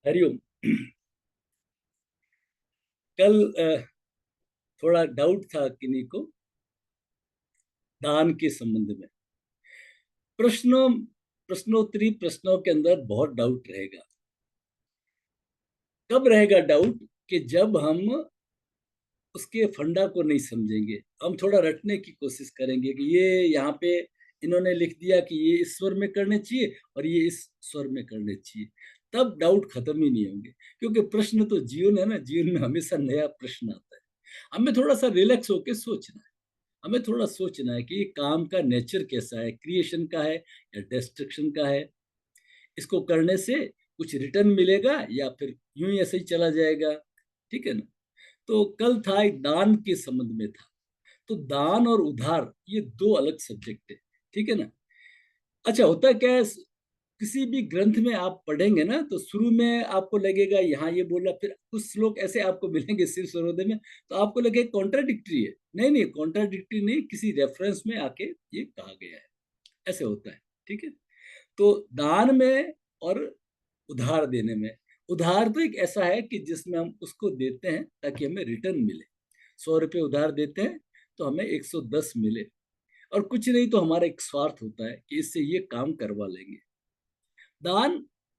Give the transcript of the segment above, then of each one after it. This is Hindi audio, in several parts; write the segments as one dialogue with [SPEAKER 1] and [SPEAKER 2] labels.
[SPEAKER 1] हरिओम। कल थोड़ा डाउट था किन्हीं को दान के संबंध में। प्रश्नों प्रश्नोत्तरी प्रश्नों के अंदर बहुत डाउट रहेगा। कब रहेगा डाउट? कि जब हम उसके फंडा को नहीं समझेंगे। हम थोड़ा रटने की कोशिश करेंगे कि ये यहाँ पे इन्होंने लिख दिया कि ये इस स्वर में करने चाहिए और ये इस स्वर में करने चाहिए, तब डाउट खत्म ही नहीं होंगे। क्योंकि प्रश्न तो जीवन है ना, जीवन में हमेशा नया प्रश्न आता है। हमें थोड़ा सा रिलैक्स होकर सोचना है। हमें थोड़ा सोचना है कि ये काम का नेचर कैसा है, क्रिएशन का है या डिस्ट्रक्शन का है। इसको करने से कुछ रिटर्न मिलेगा या फिर यूं ही ऐसे ही चला जाएगा। ठीक है ना? तो कल था एक दान के संबंध में था। तो दान और उधार ये दो अलग सब्जेक्ट है। ठीक है ना? अच्छा, होता क्या है, किसी भी ग्रंथ में आप पढ़ेंगे ना तो शुरू में आपको लगेगा यहाँ ये बोला, फिर कुछ श्लोक ऐसे आपको मिलेंगे शिव सर्वोदय में, तो आपको लगेगा कॉन्ट्राडिक्टरी है। नहीं नहीं, कॉन्ट्राडिक्टरी नहीं, किसी रेफरेंस में आके ये कहा गया है। ऐसे होता है। ठीक है? तो दान में और उधार देने में, उधार तो एक ऐसा है कि जिसमें हम उसको देते हैं ताकि हमें रिटर्न मिले। 100 रुपये उधार देते हैं तो हमें 110 मिले। और कुछ नहीं तो हमारा एक स्वार्थ होता है कि इससे ये काम करवा लेंगे। दान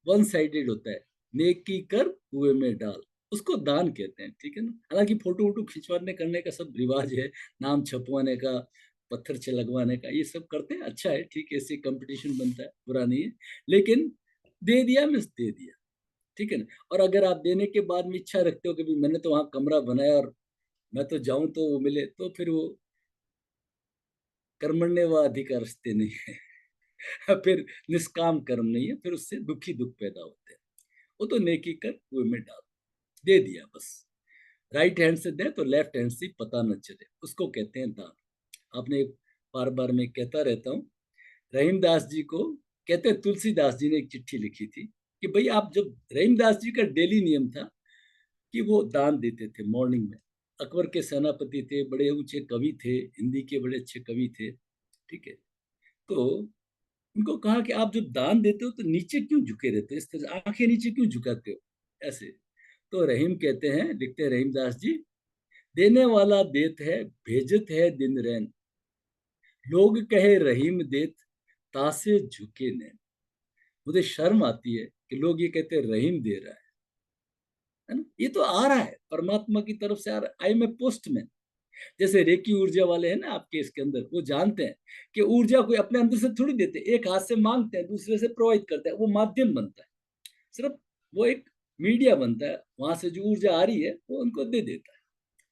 [SPEAKER 1] वन साइडेड होता है। नेकी कर कुएं में डाल, उसको दान कहते हैं। ठीक है ना? हालांकि फोटो वोटो खिंचवाने करने का सब रिवाज है, नाम छपवाने का, पत्थर लगवाने का, ये सब करते हैं। अच्छा है, ठीक है, इससे कंपटीशन बनता है, बुरा नहीं है। लेकिन दे दिया मिस दे दिया। ठीक है ना? और अगर आप देने के बाद में इच्छा रखते हो कि भी मैंने तो वहां कमरा बनाया और मैं तो जाऊं तो वो मिले, तो फिर वो कर्मण्य व अधिकारस्ते नहीं है। फिर निष्काम कर्म नहीं है, फिर उससे दुखी दुख पैदा होते हैं। वो तो नेकी कर कुएं में डाल, दे दिया बस। राइट हैंड से दे तो लेफ्ट हैंड से पता न चले, उसको कहते हैं दान। आपने बार बार मैं कहता रहता हूँ, रहीमदास जी को कहते हैं, तुलसीदास जी ने एक चिट्ठी लिखी थी कि भाई आप जब, रहीमदास जी का डेली नियम था कि वो दान देते थे मॉर्निंग में। अकबर के सेनापति थे, बड़े ऊंचे कवि थे, हिंदी के बड़े अच्छे कवि थे। ठीक है? तो उनको कहा कि आप जब दान देते हो तो नीचे क्यों झुके रहते हो, इस तरह आंखें नीचे क्यों झुकाते हो ऐसे? तो रहीम कहते हैं, लिखते हैं रहीमदास जी, देने वाला देत है, भेजत है दिन रैन, लोग कहे रहीम देत, तासे झुके नैन। मुझे शर्म आती है कि लोग ये कहते हैं रहीम दे रहा है ना? ये तो आ रहा है परमात्मा की तरफ से आ रहा है। I am a postman. जैसे रेकी ऊर्जा वाले हैं ना आपके इसके अंदर, वो जानते हैं कि ऊर्जा कोई अपने अंदर से थोड़ी देते, एक हाथ से मांगते हैं, दूसरे से प्रोवाइड करते हैं, वो माध्यम बनता है। सिर्फ वो एक मीडिया बनता है, वहां से जो ऊर्जा आ रही है वो उनको दे देता है,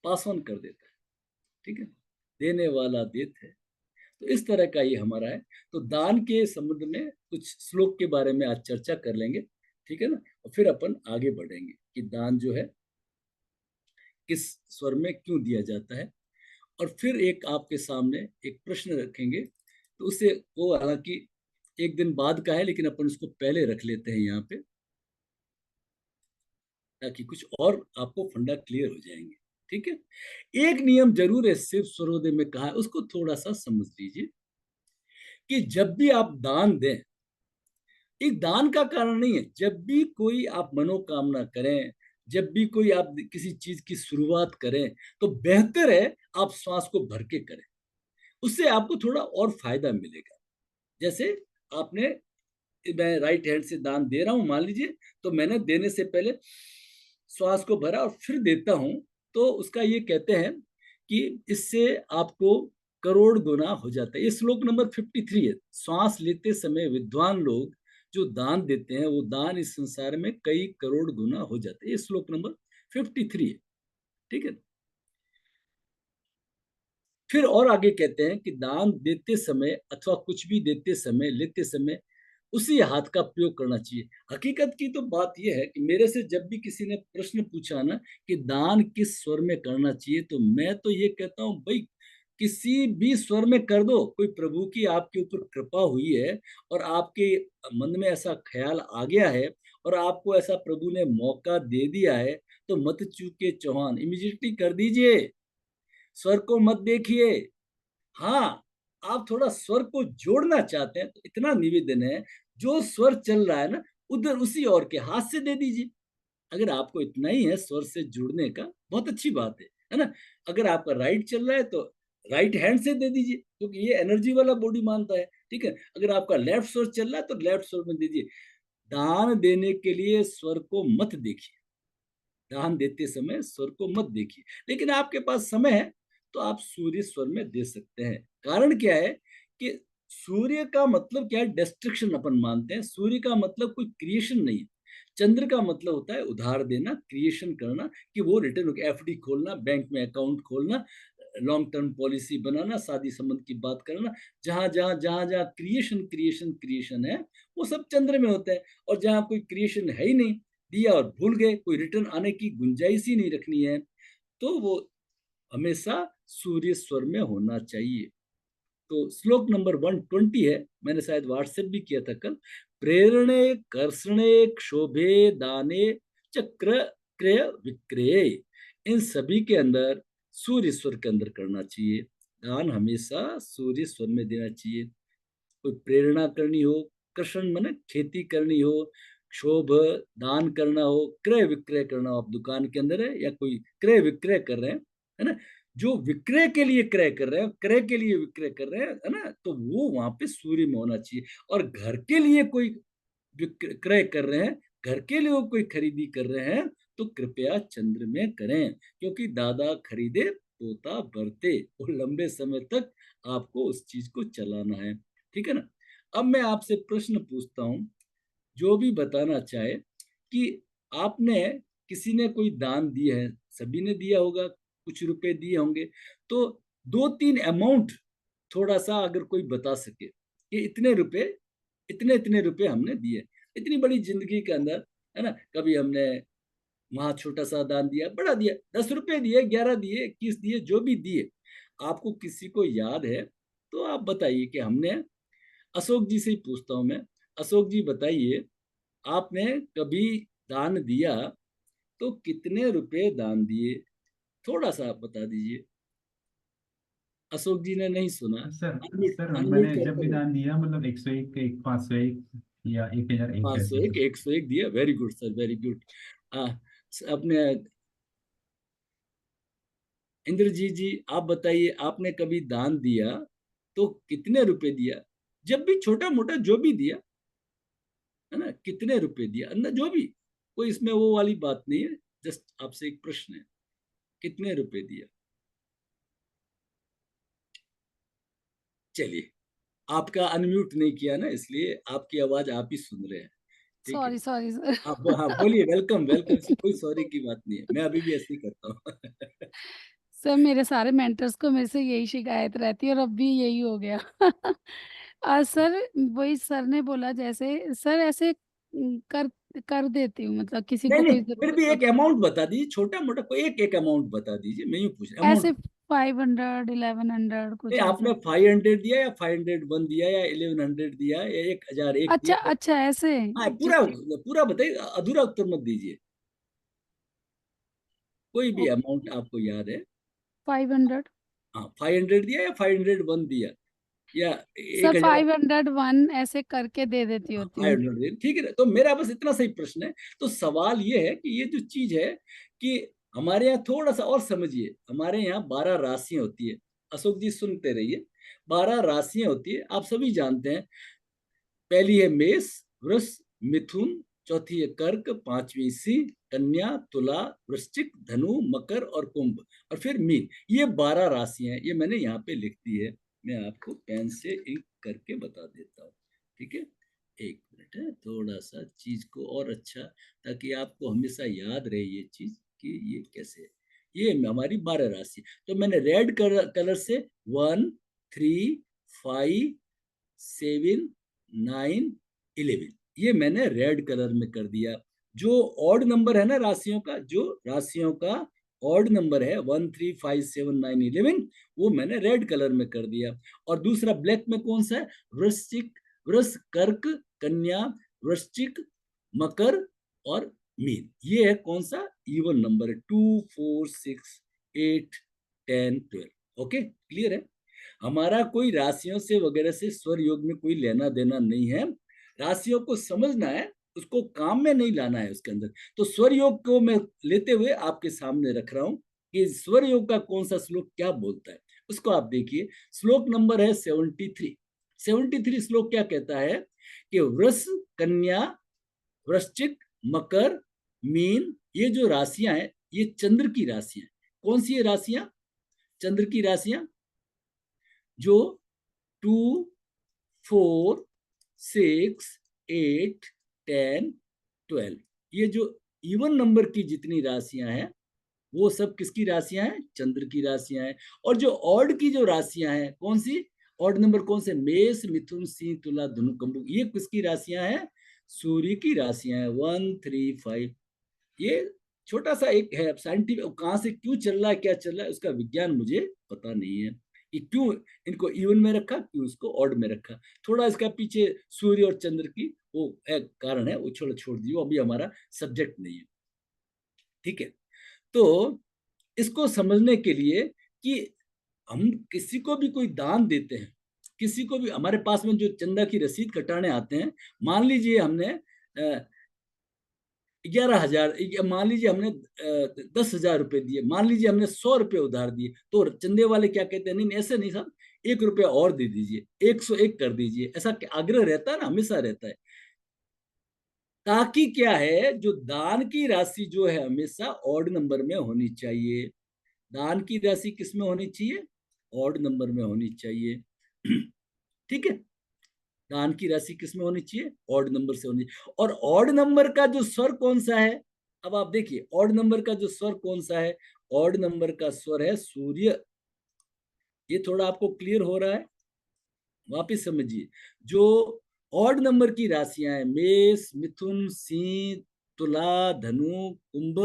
[SPEAKER 1] पास ऑन कर देता है। ठीक है? देने वाला देत है। तो इस तरह का ये हमारा है। तो दान के संबंध में कुछ श्लोक के बारे में आज चर्चा कर लेंगे। ठीक है ना? और फिर अपन आगे बढ़ेंगे कि दान जो है किस स्वर में क्यों दिया जाता है। और फिर एक आपके सामने एक प्रश्न रखेंगे, तो उसे, वो हालांकि एक दिन बाद का है लेकिन अपन उसको पहले रख लेते हैं यहाँ पे, ताकि कुछ और आपको फंडा क्लियर हो जाएंगे। ठीक है? एक नियम जरूर है शिव स्वरोदय में कहा है, उसको थोड़ा सा समझ लीजिए कि जब भी आप दान दें, एक दान का कारण नहीं है, जब भी कोई आप मनोकामना करें, जब भी कोई आप किसी चीज की शुरुआत करें, तो बेहतर है आप श्वास को भर के करें। उससे आपको थोड़ा और फायदा मिलेगा। जैसे आपने, मैं राइट हैंड से दान दे रहा हूं मान लीजिए, तो मैंने देने से पहले श्वास को भरा और फिर देता हूं, तो उसका ये कहते हैं कि इससे आपको करोड़ गुना हो जाता है। ये श्लोक नंबर 53 है। श्वास लेते समय विद्वान लोग जो दान देते हैं, वो दान इस संसार में कई करोड़ गुना हो जाते हैं। ये श्लोक नंबर 53 है। ठीक है? फिर और आगे कहते हैं कि दान देते समय अथवा कुछ भी देते समय, लेते समय उसी हाथ का प्रयोग करना चाहिए। हकीकत की तो बात यह है कि मेरे से जब भी किसी ने प्रश्न पूछा ना कि दान किस स्वर में करना चाहिए, तो मैं तो ये कहता हूँ भाई, किसी भी स्वर में कर दो। कोई प्रभु की आपके ऊपर कृपा हुई है और आपके मन में ऐसा ख्याल आ गया है और आपको ऐसा प्रभु ने मौका दे दिया है, तो मत चूके चौहान, इमीडिएटली कर दीजिए। स्वर को मत देखिए। हाँ, आप थोड़ा स्वर को जोड़ना चाहते हैं तो इतना निवेदन है, जो स्वर चल रहा है ना, उधर उसी और के हाथ से दे दीजिए। अगर आपको इतना ही है स्वर से जुड़ने का, बहुत अच्छी बात है ना। अगर आपका राइट चल रहा है तो राइट हैंड से दे दीजिए, क्योंकि ये एनर्जी वाला बॉडी मानता है, ठीक है। अगर आपका लेफ्ट स्वर चल रहा है तो लेफ्ट स्वर में दीजिए। दान देने के लिए स्वर को मत देखिए, दान देते समय स्वर को मत देखिए, लेकिन आपके पास समय है तो आप सूर्य स्वर में दे सकते हैं। कारण क्या है कि सूर्य का मतलब क्या है, डिस्ट्रक्शन अपन मानते हैं। सूर्य का मतलब कोई क्रिएशन नहीं है। चंद्र का मतलब होता है उधार देना, क्रिएशन करना, कि वो रिटर्न, एफडी खोलना, बैंक में अकाउंट खोलना, लॉन्ग टर्म पॉलिसी बनाना, शादी संबंध की बात करना। जहां जहां क्रिएशन क्रिएशन क्रिएशन है, वो सब चंद्र में होता है। और जहां कोई क्रिएशन है ही नहीं, दिया और भूल गए, कोई रिटर्न आने की गुंजाइश ही नहीं रखनी है, तो वो हमेशा सूर्य स्वर में होना चाहिए। तो श्लोक नंबर 120 है, मैंने शायद व्हाट्सएप भी किया था कल। प्रेरणे कर्षणे क्षोभे दाने चक्र क्रय विक्रय, इन सभी के अंदर सूर्य स्वर के अंदर करना चाहिए। दान हमेशा सूर्य स्वर में देना चाहिए। कोई प्रेरणा करनी हो, कृषण माने खेती करनी हो, क्षोभ दान करना हो, क्रय विक्रय करना हो, आप दुकान के अंदर है या कोई क्रय विक्रय कर रहे हैं, है ना, जो विक्रय के लिए क्रय कर रहे हैं, क्रय के लिए विक्रय कर रहे हैं, है ना, तो वो वहां पे सूर्य में होना चाहिए। और घर के लिए कोई क्रय कर रहे हैं, घर के लिए कोई खरीदी कर रहे हैं, तो कृपया चंद्र में करें, क्योंकि दादा खरीदे पोता बरते, और लंबे समय तक आपको उस चीज को चलाना है, ठीक है ना। अब मैं आपसे प्रश्न पूछता हूं, जो भी बताना चाहे, कि आपने, किसी ने कोई दान दिया है, सभी ने दिया होगा, कुछ रुपए दिए होंगे, तो दो तीन अमाउंट थोड़ा सा अगर कोई बता सके कि इतने रुपए, इतने इतने रुपए हमने दिए, इतनी बड़ी जिंदगी के अंदर, है ना, कभी हमने वहां छोटा सा दान दिया, बड़ा दिया, 10 रुपए दिए, 11 दिए, 21 दिए, जो भी दिए, आपको किसी को याद है तो आप बताइए कि हमने। अशोक जी से ही पूछता हूं मैं। अशोक जी बताइए, आपने कभी दान दिया तो कितने रुपए दान दिए, थोड़ा सा आप बता दीजिए। अशोक जी ने नहीं सुना।
[SPEAKER 2] सर
[SPEAKER 1] अनम्यूट
[SPEAKER 2] सर
[SPEAKER 1] अनम्यूट
[SPEAKER 2] मैंने जब
[SPEAKER 1] करके
[SPEAKER 2] भी
[SPEAKER 1] बोलो।
[SPEAKER 2] दान दिया मतलब 101, एक 501 या 1001
[SPEAKER 1] पाँच सौ
[SPEAKER 2] ऐसे
[SPEAKER 1] एक
[SPEAKER 2] कुछ।
[SPEAKER 1] 101 दिया, very good sir, very good. अपने इंद्रजीत जी, आप बताइए, आपने कभी दान दिया तो कितने रुपए दिया, जब भी छोटा मोटा जो भी दिया, है ना, कितने रुपए दिया, ना जो भी, कोई इसमें वो वाली बात नहीं है, जस्ट आपसे एक प्रश्न है, कितने रुपए दिया। चलिए, आपका अनम्यूट नहीं किया ना, इसलिए आपकी आवाज आप ही सुन रहे हैं, ठीक है।
[SPEAKER 2] Sorry sorry sir.
[SPEAKER 1] आप हाँ बोलिए, वेलकम वेलकम, इसमें कोई सॉरी की बात नहीं है, मैं अभी भी ऐसे ही करता हूँ।
[SPEAKER 2] सर मेरे सारे मेंटर्स को मेरे से यही शिकायत रहती है और अब भी यही हो गया। सर वही सर ने बोला जैसे सर ऐसे कर कर देती हूँ मतलब किसी
[SPEAKER 1] नहीं
[SPEAKER 2] को
[SPEAKER 1] नहीं,
[SPEAKER 2] कोई
[SPEAKER 1] फिर
[SPEAKER 2] ज़रूरत
[SPEAKER 1] भी
[SPEAKER 2] हो
[SPEAKER 1] एक अमाउंट बता दीजिए, छोटा मोटा कोई एक एक अमाउंट बता दीजिए, मैं यूँ पूछ
[SPEAKER 2] ऐसे
[SPEAKER 1] अमाउंट।
[SPEAKER 2] 500 1100
[SPEAKER 1] नहीं,
[SPEAKER 2] कुछ
[SPEAKER 1] आपने
[SPEAKER 2] ऐसा।
[SPEAKER 1] 500 दिया या 501 दिया या 1100 दिया या 1001
[SPEAKER 2] अच्छा
[SPEAKER 1] दिया।
[SPEAKER 2] अच्छा ऐसे।
[SPEAKER 1] हाँ, पूरा
[SPEAKER 2] ठीक है।
[SPEAKER 1] पूरा बताइए, अधूरा उत्तर मत दीजिए, कोई भी
[SPEAKER 2] ओके।
[SPEAKER 1] अमाउंट आपको याद है।
[SPEAKER 2] 500।
[SPEAKER 1] हाँ, 500 दिया या 501 दिया या
[SPEAKER 2] सर
[SPEAKER 1] 1000।
[SPEAKER 2] 501 ऐसे करके दे देती
[SPEAKER 1] हाँ,
[SPEAKER 2] होती हूँ।
[SPEAKER 1] 500, ठीक है ना, तो मेरा बस इतना सही प्रश्न है। तो सवाल ये है कि ये जो चीज है, कि हमारे यहाँ थोड़ा सा और समझिए, हमारे यहाँ 12 राशियां होती है। अशोक जी सुनते रहिए, 12 राशियां होती है, आप सभी जानते हैं। पहली है मेष, वृष, मिथुन, चौथी है कर्क, पांचवी सिंह, कन्या, तुला, वृश्चिक, धनु, मकर और कुंभ, और फिर मीन। ये 12 राशियां हैं, ये मैंने यहाँ पे लिख दी है, मैं आपको पेन से इंक करके बता देता हूँ, ठीक है। एक मिनट है, थोड़ा सा चीज को और अच्छा, ताकि आपको हमेशा याद रहे ये चीज कि ये कैसे है। ये हमारी 12 राशि, तो मैंने रेड कलर से 1, 3, 5, 7, 9, 11, ये मैंने रेड कलर में कर दिया। जो ऑड नंबर है ना राशियों का, जो राशियों का ऑड नंबर है 1, 3, 5, 7, 9, 11, वो मैंने रेड कलर में कर दिया। और दूसरा ब्लैक में कौन सा है, वृश्चिक, वृष, कर्क, कन्या, वृश्चिक, मकर और मीन, ये है कौन सा, इवन नंबर है, 2, 4, 6, 8, 10, 12। ओके, क्लियर है। हमारा कोई राशियों से वगैरह से स्वर योग में कोई लेना देना नहीं है, राशियों को समझना है, उसको काम में नहीं लाना है उसके अंदर। तो स्वर योग को मैं लेते हुए आपके सामने रख रहा हूं कि स्वर योग का कौन सा श्लोक क्या बोलता है। उसको आप देखिए, श्लोक नंबर है 73। 73 श्लोक क्या कहता है कि वृष, कन्या, वृश्चिक, मकर, मीन, ये जो राशियां हैं ये चंद्र की राशियां। कौन सी ये राशियां? चंद्र की राशियां, जो 2, 4, 6, 8, 10, 12, ये जो इवन नंबर की जितनी राशियां हैं वो सब किसकी राशियां हैं? चंद्र की राशियां हैं। और जो ऑड की जो राशियां हैं, कौन सी ऑड नंबर? कौन से? मेष, मिथुन, सिंह, तुला, धनु, कुंभ, ये किसकी राशियां हैं? सूर्य की राशियां हैं। 1, 3, 5, ये छोटा सा एक है। अब साइंटिफिक कहाँ से क्यों चल रहा है, क्या चल रहा है, उसका विज्ञान मुझे पता नहीं है कि क्यों इनको इवन में रखा, क्यों इसको ऑड में रखा। थोड़ा इसका पीछे सूर्य और चंद्र की वो एक कारण है, वो छोड़ छोड़ दियो, अभी हमारा सब्जेक्ट नहीं है। ठीक है, तो इसको समझने के लिए कि हम किसी को भी कोई दान देते हैं, किसी को भी, हमारे पास में जो चंदा की रसीद कटाने आते हैं, मान लीजिए हमने 11,000, मान लीजिए हमने 10,000 रुपए दिए, मान लीजिए हमने 100 रुपए उधार दिए, तो चंदे वाले क्या कहते हैं? नहीं ऐसे नहीं साहब, 1 रुपया और दे दीजिए, 101 कर दीजिए, ऐसा आग्रह रहता है ना, हमेशा रहता है। ताकि क्या है, जो दान की राशि जो है हमेशा ऑड नंबर में होनी चाहिए। दान की राशि किस में होनी चाहिए? ऑड नंबर में होनी चाहिए। ठीक है, दान की राशि किस में होनी चाहिए? ऑड नंबर से होनी चाहिए। और ऑड नंबर का जो स्वर कौन सा है? अब आप देखिए, ऑड नंबर का जो स्वर कौन सा है? ऑड नंबर का स्वर है सूर्य। ये थोड़ा आपको क्लियर हो रहा है? वापिस समझिए, जो ऑड नंबर की राशियां हैं, मेष, मिथुन, सिंह, तुला, धनु, कुंभ,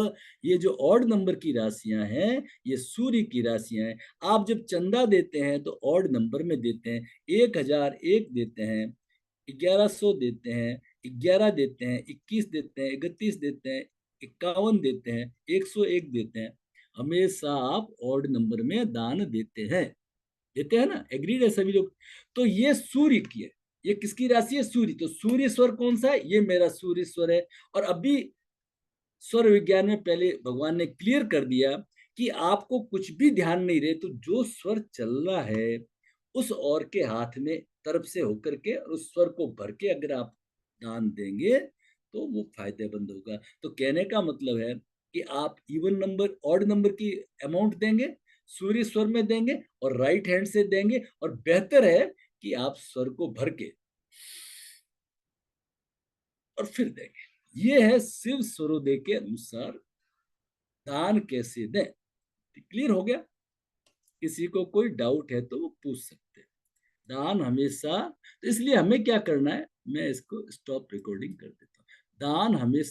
[SPEAKER 1] ये जो ऑड नंबर की राशियां हैं ये सूर्य की राशियां हैं। आप जब चंदा देते हैं तो ऑड नंबर में देते हैं। 1,001 देते हैं, 1,100 देते हैं, 11 देते हैं, 21 देते हैं, 31 देते हैं, 51 देते हैं, 101 देते हैं। हमेशा आप ऑड नंबर में दान देते हैं ना? एग्रीड है सभी लोग? तो ये सूर्य की है, ये किसकी राशि है? सूर्य। तो सूर्य स्वर कौन सा है? ये मेरा सूर्य स्वर है। और अभी स्वर विज्ञान में पहले भगवान ने क्लियर कर दिया कि आपको कुछ भी ध्यान नहीं रहे तो जो स्वर चल रहा है उस और के हाथ में तरफ से होकर के, और उस स्वर को भर के अगर आप दान देंगे तो वो फायदेमंद होगा। तो कहने का मतलब है कि आप इवन नंबर, ऑड नंबर की अमाउंट देंगे, सूर्य स्वर में देंगे और राइट हैंड से देंगे, और बेहतर है कि आप स्वर को भर के और फिर देंगे। ये है शिव स्वरोदय के अनुसार दान कैसे दें। क्लियर हो गया? किसी को कोई डाउट है तो वो पूछ सकते हैं। दान हमेशा, तो इसलिए हमें क्या करना है, मैं इसको स्टॉप रिकॉर्डिंग कर देता हूँ। दान हमेशा